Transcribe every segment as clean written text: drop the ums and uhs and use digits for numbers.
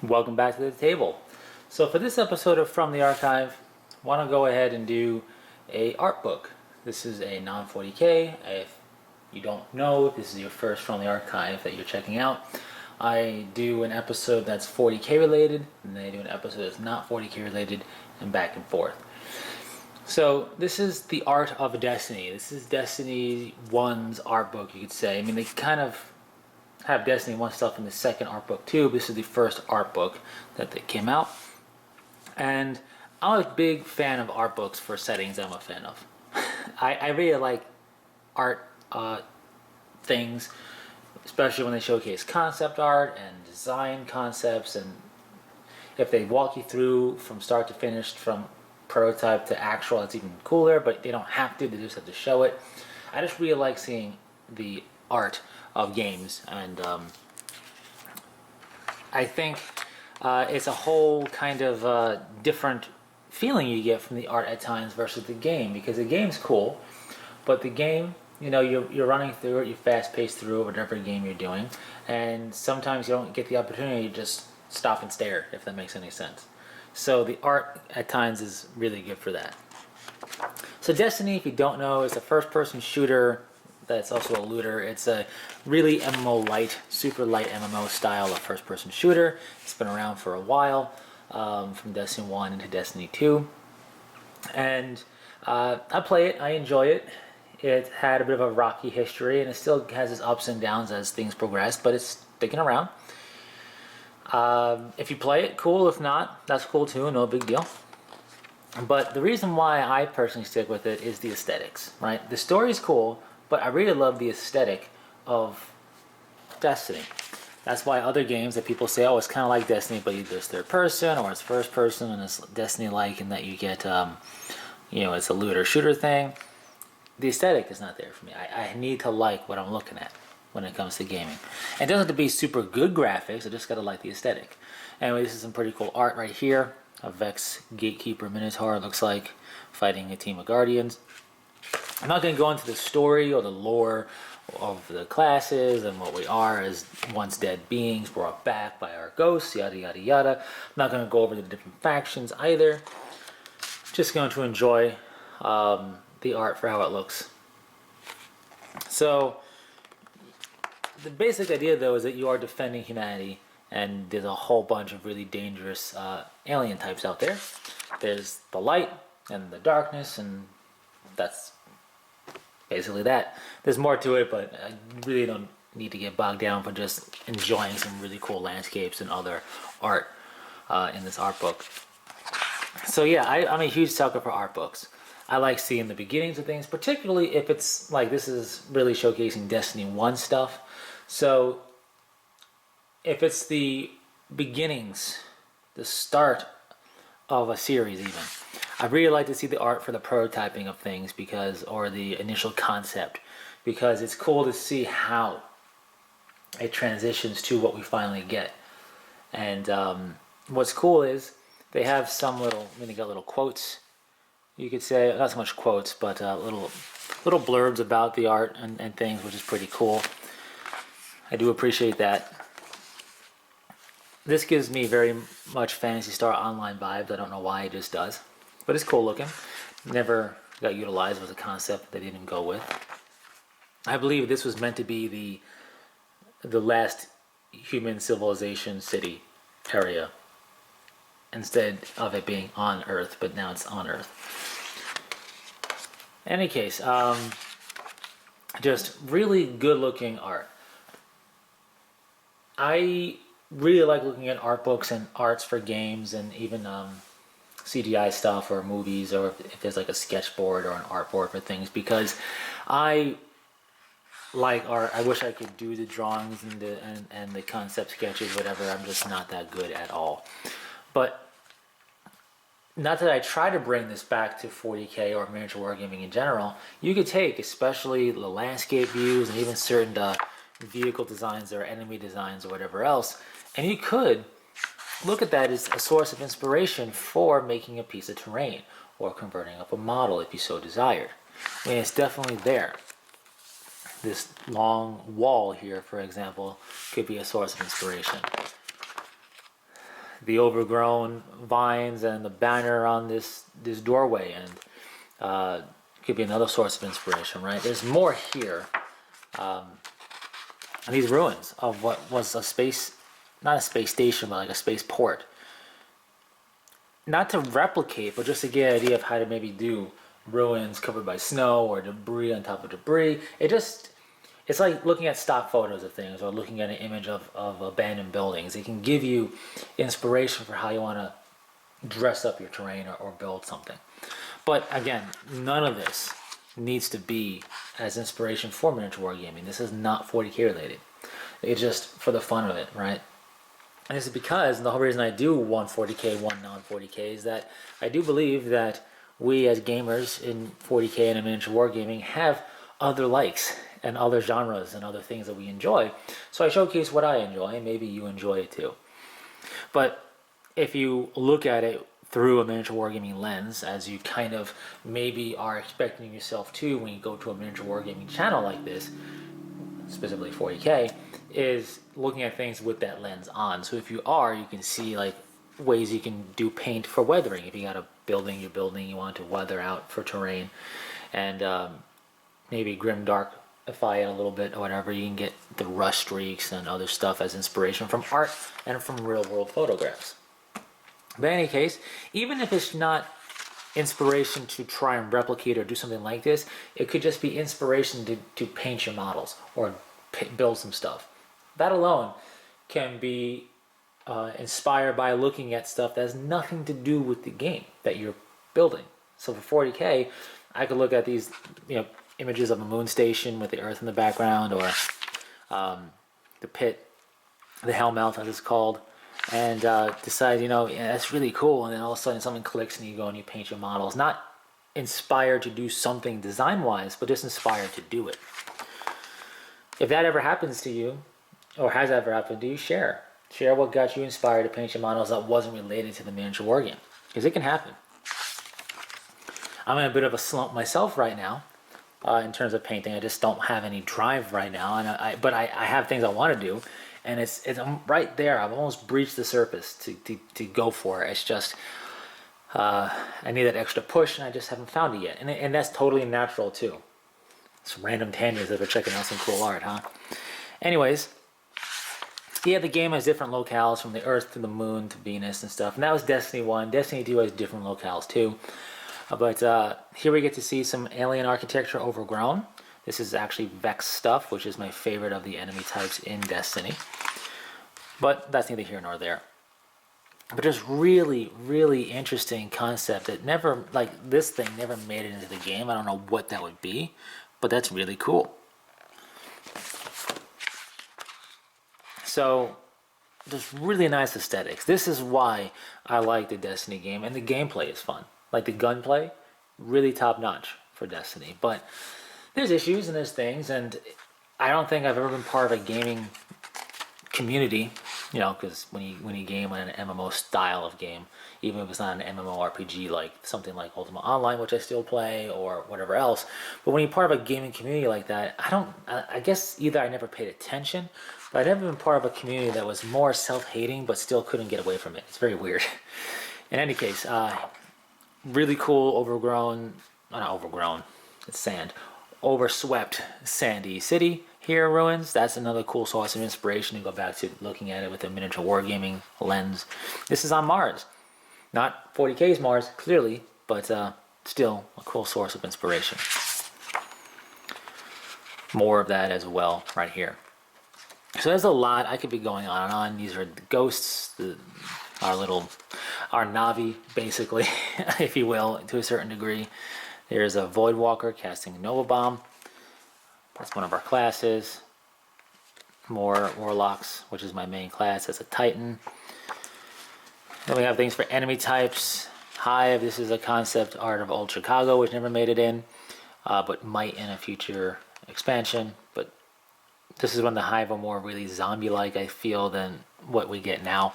Welcome back to the table. So for this episode of From the Archive, I want to go ahead and do a art book. This is a non-40K. If you don't know, this is your first From the Archive that you're checking out. I do an episode that's 40K related, and then I do an episode that's not 40K related, and back and forth. So this is the art of Destiny. This is Destiny 1's art book, you could say. I mean, they kind of have Destiny 1 stuff in the second art book too. This is the first art book that they came out. And I'm a big fan of art books for settings I'm a fan of. I really like art things, especially when they showcase concept art and design concepts, and if they walk you through from start to finish, from prototype to actual, it's even cooler, but they don't have to, they just have to show it. I just really like seeing the art of games, and I think it's a whole kind of different feeling you get from the art at times versus the game, because the game's cool, but the game, you know, you're running through it, you fast pace through whatever game you're doing, and sometimes you don't get the opportunity to just stop and stare, if that makes any sense. So the art at times is really good for that. So Destiny, if you don't know, is a first-person shooter that's also a looter. It's a really MMO light, super light MMO style of first-person shooter. It's been around for a while, from Destiny 1 into Destiny 2. And I play it, I enjoy it. It had a bit of a rocky history, and it still has its ups and downs as things progress, but it's sticking around. If you play it, cool. If not, that's cool too, no big deal. But the reason why I personally stick with it is the aesthetics, right? The story's cool, but I really love the aesthetic of Destiny. That's why other games that people say, oh, it's kind of like Destiny, but either it's third person or it's first person, and it's Destiny-like in that you get, you know, it's a looter shooter thing. The aesthetic is not there for me. I need to like what I'm looking at when it comes to gaming. And it doesn't have to be super good graphics, I just gotta like the aesthetic. Anyway, this is some pretty cool art right here. A Vex Gatekeeper Minotaur, looks like, fighting a team of Guardians. I'm not going to go into the story or the lore of the classes and what we are as once dead beings brought back by our ghosts, yada yada yada. I'm not going to go over the different factions either. Just going to enjoy the art for how it looks. So the basic idea though is that you are defending humanity, and there's a whole bunch of really dangerous alien types out there. There's the light and the darkness, and that's basically that. There's more to it, but I really don't need to get bogged down for just enjoying some really cool landscapes and other art in this art book. So yeah, I'm a huge sucker for art books. I like seeing the beginnings of things, particularly if it's like this is really showcasing Destiny 1 stuff. So if it's the beginnings, the start of a series even, I really like to see the art for the prototyping of things, because, or the initial concept, because it's cool to see how it transitions to what we finally get. And what's cool is they have some little, I mean, they got little quotes, you could say, not so much quotes, but little blurbs about the art and things, which is pretty cool. I do appreciate that. This gives me very much Phantasy Star Online vibes. I don't know why, it just does. But it's cool looking. Never got utilized as a concept that they didn't go with. I believe this was meant to be the last human civilization city area, instead of it being on Earth, but now it's on Earth. In any case, just really good looking art. I really like looking at art books and arts for games, and even CGI stuff or movies, or if there's like a sketchboard or an artboard for things, because I like art. I wish I could do the drawings and the concept sketches, whatever. I'm just not that good at all. But not that I try to bring this back to 40K or miniature wargaming in general. You could take, especially the landscape views and even certain vehicle designs or enemy designs or whatever else, and you could look at that as a source of inspiration for making a piece of terrain or converting up a model if you so desired. I mean, it's definitely there. This long wall here, for example, could be a source of inspiration. the overgrown vines and the banner on this doorway, and could be another source of inspiration, right? There's more here. These ruins of what was a space, not a space station, but like a space port. Not to replicate, but just to get an idea of how to maybe do ruins covered by snow or debris on top of debris. It's like looking at stock photos of things or looking at an image of abandoned buildings. It can give you inspiration for how you want to dress up your terrain or build something. But again, none of this needs to be as inspiration for miniature wargaming. This is not 40K related. It's just for the fun of it, right? And this is because, and the whole reason I do one 40K, one non-40K, is that I do believe that we as gamers in 40K and in miniature wargaming have other likes and other genres and other things that we enjoy. So I showcase what I enjoy, and maybe you enjoy it too. But if you look at it through a miniature wargaming lens, as you kind of maybe are expecting yourself to when you go to a miniature wargaming channel like this, specifically 40K, is looking at things with that lens on. So if you are, you can see like ways you can do paint for weathering. If you got a building you're building, you want to weather out for terrain, and maybe grim darkify it a little bit or whatever, you can get the rust streaks and other stuff as inspiration from art and from real world photographs. But in any case, even if it's not inspiration to try and replicate or do something like this, it could just be inspiration to paint your models or build some stuff. That alone can be inspired by looking at stuff that has nothing to do with the game that you're building. So for 40K, I could look at these, images of a moon station with the Earth in the background, or the pit, the Hellmouth as it's called, and decide, that's really cool, and then all of a sudden something clicks and you go and you paint your models. Not inspired to do something design-wise, but just inspired to do it. If that ever happens to you, or has ever happened to you, share. Share what got you inspired to paint your models that wasn't related to the miniature wargame, because it can happen. I'm in a bit of a slump myself right now in terms of painting. I just don't have any drive right now, and but I have things I want to do, and it's right there. I've almost breached the surface to go for it. It's just I need that extra push, and I just haven't found it yet, and that's totally natural too. Some random tangents that we're checking out some cool art, huh? Anyways, yeah, the game has different locales from the Earth to the Moon to Venus and stuff, and that was Destiny 1. Destiny 2 has different locales too. But here we get to see some alien architecture overgrown. This is actually Vex stuff, which is my favorite of the enemy types in Destiny. But that's neither here nor there. But just really, really interesting concept that never, this thing never made it into the game. I don't know what that would be, but that's really cool. So, just really nice aesthetics. This is why I like the Destiny game, and the gameplay is fun. Like the gunplay, really top notch for Destiny. But there's issues and there's things, and I don't think I've ever been part of a gaming community, because when you game on an MMO style of game, even if it's not an MMORPG like something like Ultima Online, which I still play, or whatever else, but when you're part of a gaming community like that, I guess either I never paid attention, but I've never been part of a community that was more self-hating but still couldn't get away from it. It's very weird. In any case, really cool not overgrown, it's sand, overswept sandy city here, ruins. That's another cool source of inspiration to go back to looking at it with a miniature wargaming lens. This is on Mars. Not 40K's Mars, clearly, but still a cool source of inspiration. More of that as well right here. So there's a lot. I could be going on and on. These are the ghosts, our Navi, basically, if you will, to a certain degree. There's a Voidwalker casting Nova Bomb. That's one of our classes. More Warlocks, which is my main class as a Titan. Then we have things for enemy types. Hive, this is a concept art of Old Chicago, which never made it in, but might in a future expansion. But this is when the Hive are more really zombie-like, I feel, than what we get now.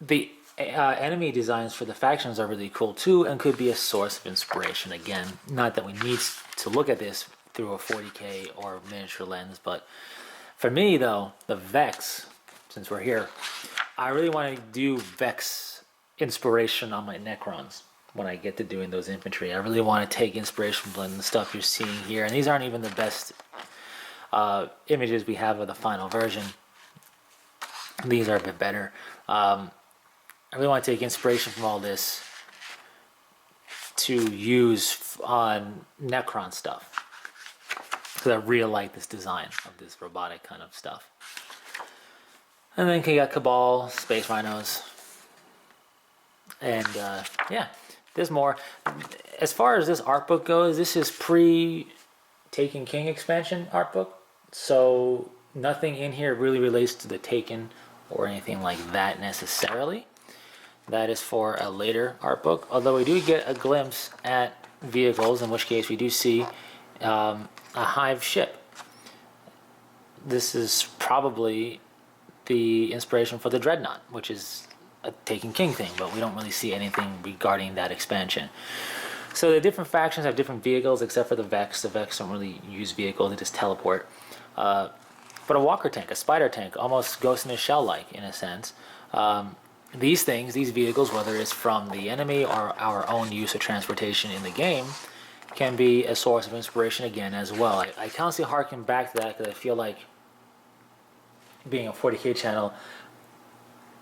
The enemy designs for the factions are really cool too, and could be a source of inspiration. Again, not that we need to look at this through a 40K or miniature lens, but for me though, the Vex since we're here, I really want to do Vex inspiration on my Necrons when I get to doing those infantry. I really want to take inspiration from the stuff you're seeing here, and these aren't even the best images we have of the final version. These are a bit better. I really want to take inspiration from all this to use on Necron stuff, because I really like this design of this robotic kind of stuff. And then you got Cabal, Space Rhinos, and yeah, there's more. As far as this art book goes, this is pre-Taken King expansion art book, so nothing in here really relates to the Taken or anything like that necessarily. That is for a later art book, although we do get a glimpse at vehicles, in which case we do see a Hive ship. This is probably the inspiration for the Dreadnought, which is a Taken King thing, but we don't really see anything regarding that expansion. So the different factions have different vehicles, except for the Vex. The Vex don't really use vehicles, they just teleport. But a walker tank, a spider tank, almost Ghost in the Shell-like in a sense. These things, these vehicles, whether it's from the enemy or our own use of transportation in the game, can be a source of inspiration again as well. I constantly harken back to that because I feel like, being a 40K channel,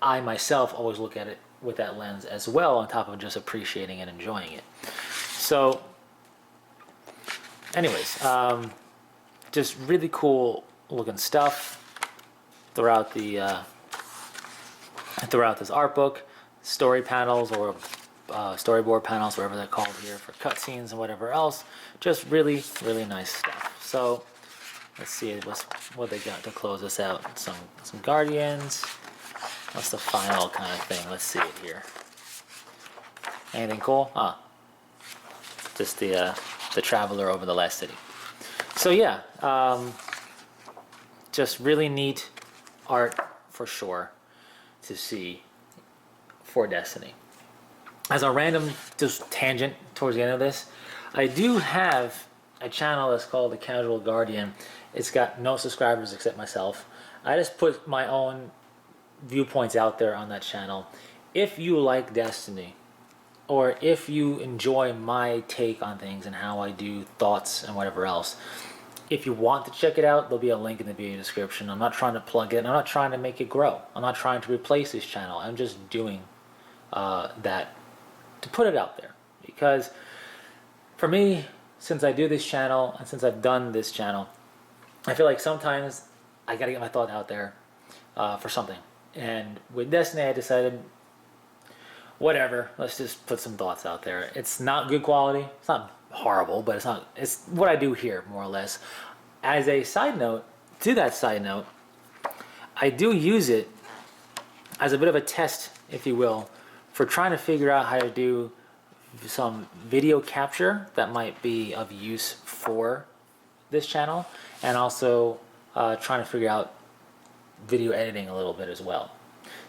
I myself always look at it with that lens as well, on top of just appreciating and enjoying it. So anyways, just really cool looking stuff throughout the throughout this art book. Story panels, or storyboard panels, whatever they're called here, for cutscenes and whatever else. Just really, really nice stuff. So let's see what they got to close us out. Some Guardians. What's the final kind of thing? Let's see it here. Anything cool? Just the Traveler over the last city. So yeah, just really neat art for sure to see for Destiny. As a random just tangent towards the end of this, I do have a channel that's called The Casual Guardian. It's got no subscribers except myself. I just put my own viewpoints out there on that channel. If you like Destiny, or if you enjoy my take on things and how I do thoughts and whatever else, if you want to check it out, there'll be a link in the video description. I'm not trying to plug it. I'm not trying to make it grow. I'm not trying to replace this channel. I'm just doing that to put it out there. Because for me, since I do this channel and since I've done this channel, I feel like sometimes I gotta get my thought out there for something. And with Destiny, I decided, whatever, let's just put some thoughts out there. It's not good quality. It's not horrible, but it's what I do here, more or less. As a side note, to that side note, I do use it as a bit of a test, if you will, for trying to figure out how to do some video capture that might be of use for this channel, and also trying to figure out video editing a little bit as well.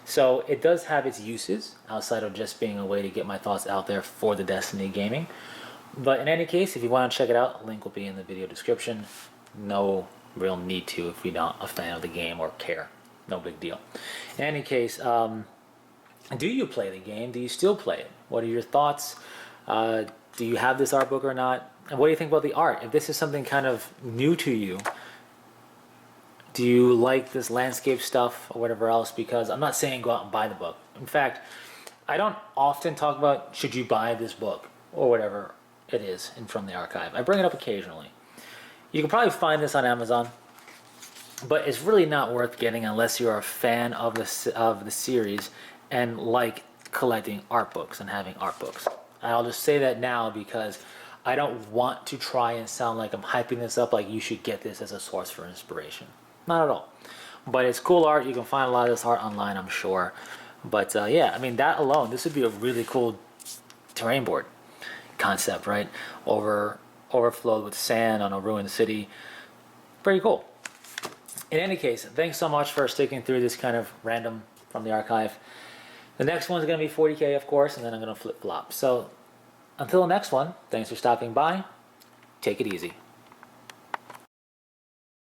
So it does have its uses outside of just being a way to get my thoughts out there for the Destiny gaming. But in any case, if you want to check it out, link will be in the video description. No real need to if you're not a fan of the game or care. No big deal. In any case, do you play the game? Do you still play it? What are your thoughts? Do you have this art book or not? And what do you think about the art? If this is something kind of new to you, do you like this landscape stuff or whatever else? Because I'm not saying go out and buy the book. In fact, I don't often talk about should you buy this book or whatever it is in From the Archive. I bring it up occasionally. You can probably find this on Amazon, but it's really not worth getting unless you're a fan of the series and like collecting art books and having art books. I'll just say that now because I don't want to try and sound like I'm hyping this up like you should get this as a source for inspiration. Not at all. But it's cool art. You can find a lot of this art online, I'm sure. But yeah, I mean, that alone, this would be a really cool terrain board concept, right? Overflowed with sand on a ruined city. Pretty cool. In any case, thanks so much for sticking through this kind of random From the Archive. The next one's going to be 40K, of course, and then I'm going to flip-flop. So until the next one, thanks for stopping by. Take it easy.